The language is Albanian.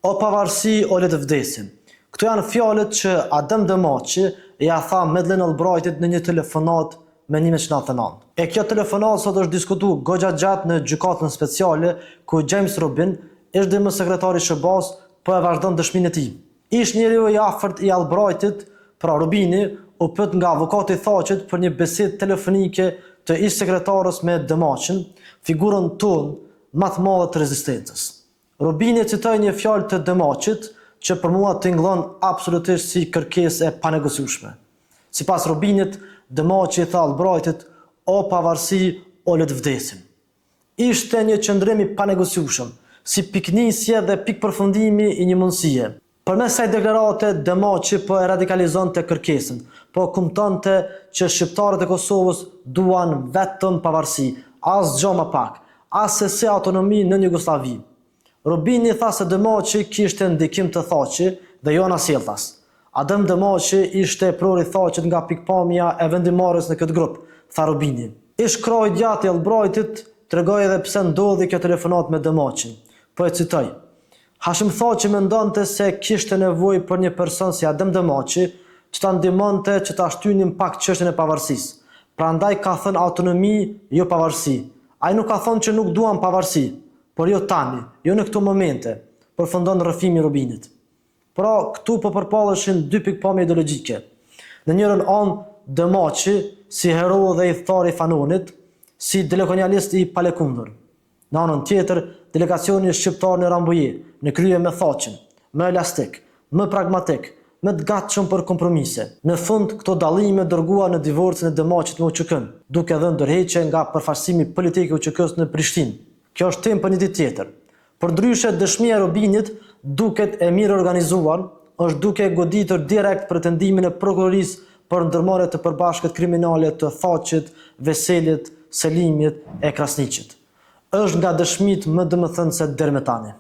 O pavarësi, o le të vdesim. Këto janë fjalët që Adem Demaçi ja tha Madeleine Albrightit në një telefonat me 1999. E kjo telefonat sot është diskutuar goxha gjatë në gjykatën speciale ku James Robin, ish sekretari i SBA-s, po e vazhdon dëshminë e tij. Ish njeriu i afërt i Albrightit, pra Robini, u pyet nga avokati i Thaqit për një bisedë telefonike të ish sekretarës me Demaçin, figurën tonë më të madhe të rezistencës. Robini citoi një fjalë të Demaçit që për mua tingëllon absolutisht si kërkesë e panegociueshme. Sipas Robinit, Demaçi i tha Albrightit: "O pavarësi, o le të vdesim." Ishte një qëndrim i panegociueshëm, si piknisje dhe pikpërfundimi i një mundësie. Përmes kësaj deklarate, Demaçi po e radikalizonte kërkesën, po kuptonte që shqiptarët e Kosovës duan vetëm pavarësi, asgjë më pak, as se autonomi në Jugosllavi. Robini tha se Demaçi kishte ndikim të Thaçi dhe jo anasjelltas. Adem Demaçi ishte prori i Thaqit nga pikpamja e vendimarrjes në këtë grup, tha Robini. Ish kroi djathi i Albrightit tregoi edhe pse ndodhi kjo telefonat me Demaçin. Po e citoj: "Hashim Thaçi mendonte se kishte nevojë për një person si Adem Demaçi që ta ndihmonte që ta shtynin pak çështjen e pavarësisë. Prandaj ka thënë autonomi, jo pavarësi. Ai nuk ka thënë që nuk duan pavarësi, por jo tani, jo në këto momente", përfundon rrëfimi i Robinit. Pra, këtu po përpalleshin dy pikpamje ideologjike. Në njërin anë Demaçi si hero dhe i thar i Fanonit, si delekolonialist i palekundur. Në anën tjetër, delegacioni shqiptar në Rambuje, në krye me Thaçin, më elastik, më pragmatik, më të gatshëm për kompromise. Në fund, këto dallime dërguan në divorcin e Demaçit me UÇK-n, duke dhënë ndërheqje nga përfaqësimi politik i UÇK-s në Prishtinë. Kjo është temë për një ditë tjetër. Përndryshe, dëshmia e Robinit duket e mirë organizuar, është duke goditur direkt pretendimin e prokurorisë për ndërmarrje të përbashkët kriminale të Thaçit, Veselit, Selimit e Krasniqit. Është nga dëshmitë më domethënëse deri më tani.